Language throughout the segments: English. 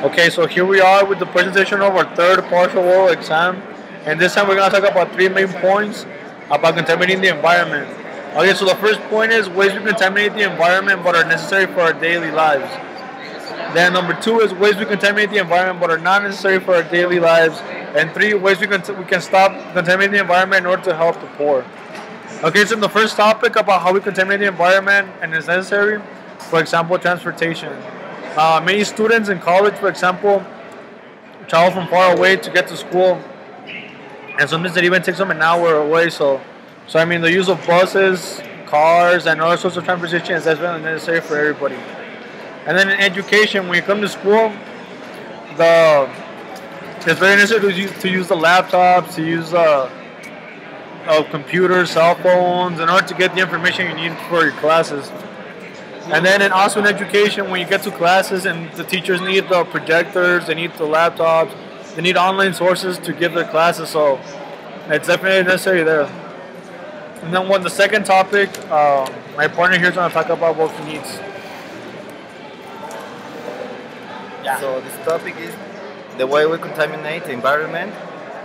Okay, so here we are with the presentation of our third partial oral exam, and this time we're going to talk about three main points about contaminating the environment. Okay, so the first point is ways we contaminate the environment but are necessary for our daily lives. Then number two is ways we contaminate the environment but are not necessary for our daily lives. And three, ways we can stop contaminating the environment in order to help the poor. Okay, so the first topic about how we contaminate the environment and is necessary, for example, transportation. Many students in college, for example, travel from far away to get to school, and sometimes it even takes them an hour away. So I mean, the use of buses, cars, and other sorts of transportation is definitely necessary for everybody. And then in education, when you come to school, the it's very necessary to use the laptops, to use computers, cell phones, in order to get the information you need for your classes. And then also in education, when you get to classes and the teachers need the projectors, they need the laptops, they need online sources to give their classes. So it's definitely necessary there. And then the second topic, my partner here is going to talk about what he needs. So this topic is the way we contaminate the environment,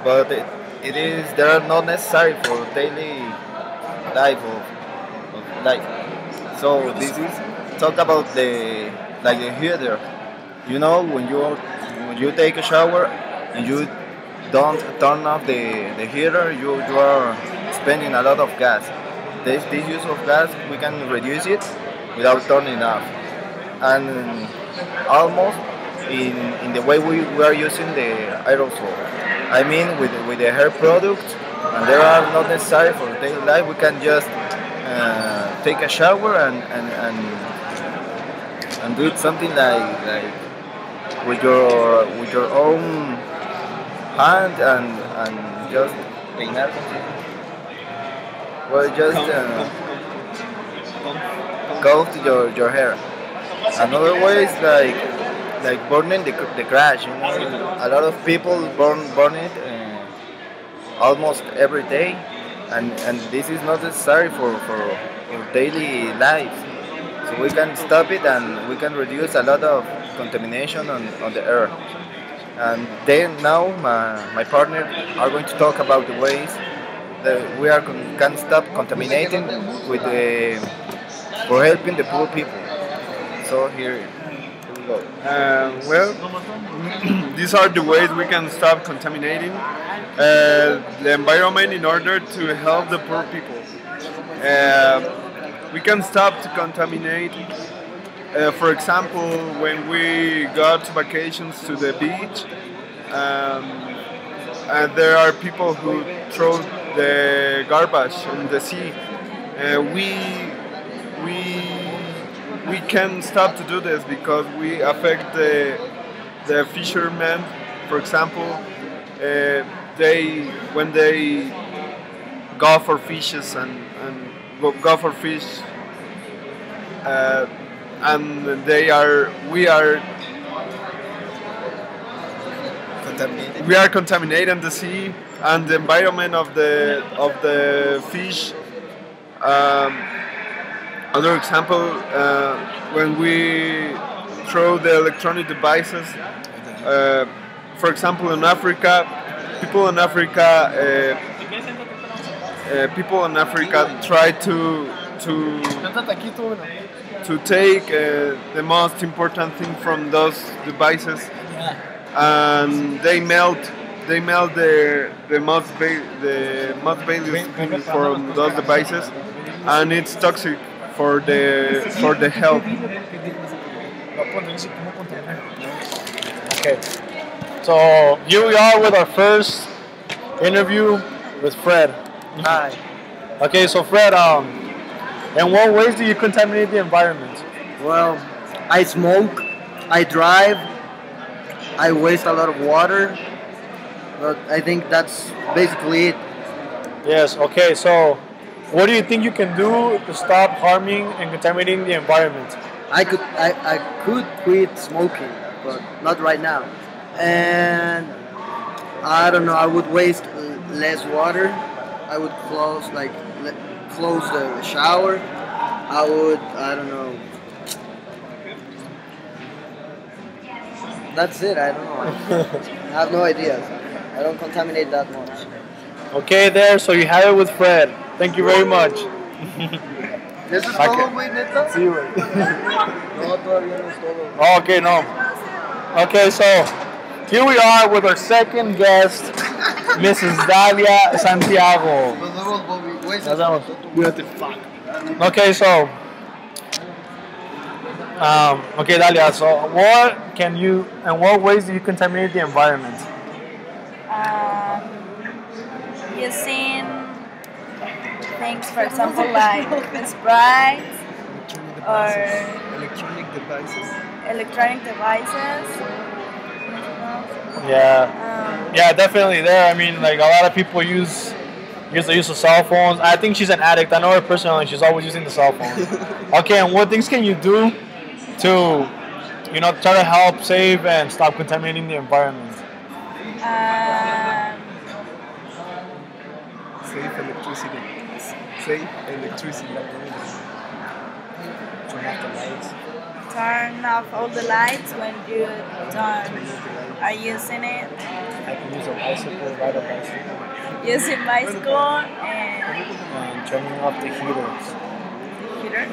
but it is they are not necessary for daily life of life. So this is talk about the like the heater. You know when you take a shower and you don't turn off the heater, you are spending a lot of gas. This use of gas we can reduce it without turning off, and almost in the way we are using the aerosol. I mean with the hair products, and they are not necessary for daily life. We can just take a shower and do something like with your own hand and just peinar. Well, just comb your hair. Another way is like burning the grass. You know, a lot of people burn it almost every day, and this is not necessary for daily life. So we can stop it and we can reduce a lot of contamination on the air. And then now my partner are going to talk about the ways that we can stop contaminating with the for helping the poor people. So here we go. These are the ways we can stop contaminating the environment in order to help the poor people. We can stop to contaminate. For example, when we go to vacations to the beach, um, and there are people who throw the garbage in the sea. We we can stop to do this because we affect the fishermen. For example, they when they go for fishes and go for fish, uh, and they are Contaminated. we are contaminating the sea and the environment of the fish. Um, Another example, when we throw the electronic devices, uh, for example, in Africa, people in Africa, people in Africa try to take the most important thing from those devices, and they melt the most valuable thing from those devices, and it's toxic for the health. Okay, so here we are with our first interview with Fred. Hi. Okay, so Fred, in what ways do you contaminate the environment? Well, I smoke, I drive, I waste a lot of water, but I think that's basically it. Yes. Okay, so what do you think you can do to stop harming and contaminating the environment? I could quit smoking, but not right now. And I don't know, I would waste less water. I would close the shower. I would, I don't know, That's it. I don't know. I have no idea. I don't contaminate that much. Okay, there. So you have it with Fred. Thank you very much. ¿Eso es Ok. todo, güey, neta? Sí, güey. No, todavía no es todo. Oh, okay, no. Okay, so here we are with our second guest, Mrs. Dalia Santiago. Nos vemos, Bobby. Güey, Nos vemos. Cuídate, fuck. Okay, so okay, Dalia. So in what ways do you contaminate the environment? Using things, for example, like Sprite or Electronic devices. electronic devices. Yeah, definitely there. I mean, like a lot of people use the use of cell phones. I think she's an addict. I know her personally. She's always using the cell phone. Okay, and what things can you do to, try to help save and stop contaminating the environment? Save electricity. Save electricity. Turn off all the lights when you are using it. I can use a bicycle, ride a bicycle, Using bicycle and and turning off the heaters. heaters.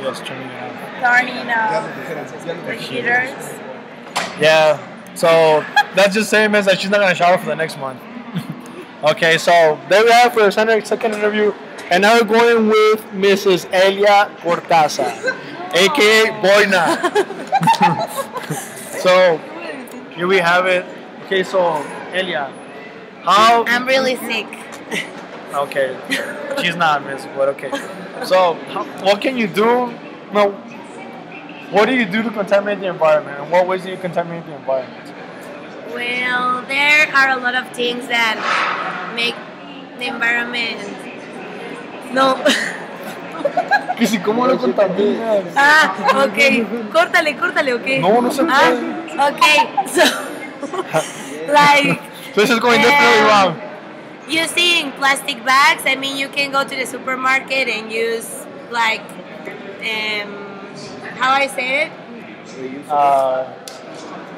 Yes, turning it off. Turning off the heaters. Yeah, so that's just same as that she's not gonna shower for the next month. Okay, so there we have for our second interview, and now we're going with Mrs. Elia Cortázar, aka Boina. So here we have it. Okay, so Elia, how? I'm really sick. Okay, she's not Miss, but okay. So what can you do? No, what do you do to contaminate the environment, and what ways do you contaminate the environment? Well, there are a lot of things that make the environment. No. Que si cómo lo contaminas. Okay. Córtale, okay. No, no se puede. Okay, so, like, This is going definitely wrong. using plastic bags. I mean, you can go to the supermarket and use, like, how I say it?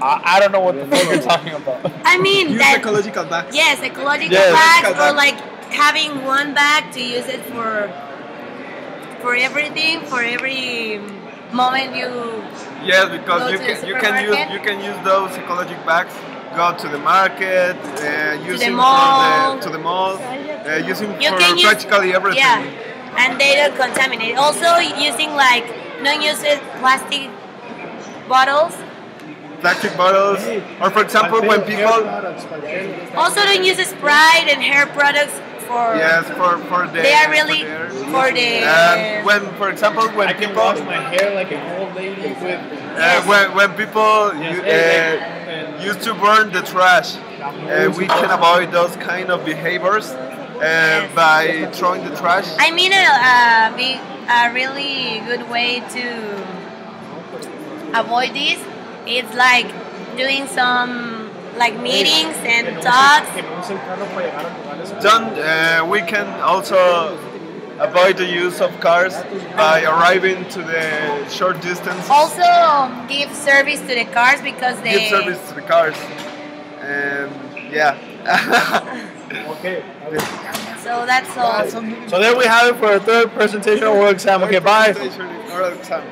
I don't know what the fuck you're talking about. I mean, Use that, ecological bags. yes, ecological Yes. bags, Ecological or bag. like having one bag to use it for everything, for every moment you. Yes, because Go you to the can supermarket. you can use those ecologic bags. Go to the market, using mall. to the mall, using You for can use- practically everything. Yeah, and they don't contaminate. Also, using like non-used plastic bottles. Plastic bottles, or for example, when people Also, don't use Sprite and hair products for. yes for the They are really for the. and when for example when people my hair like an old lady with. when people used to burn the trash, we can avoid those kind of behaviors by throwing the trash. I mean, a really good way to avoid this. It's like doing some like meetings and talks. We can also avoid the use of cars by arriving to the short distance. Also, give service to the cars because they. Give service to the cars, and yeah. Okay. So that's all. So there we have it for our third presentation oral exam. Okay, bye. Oral exam.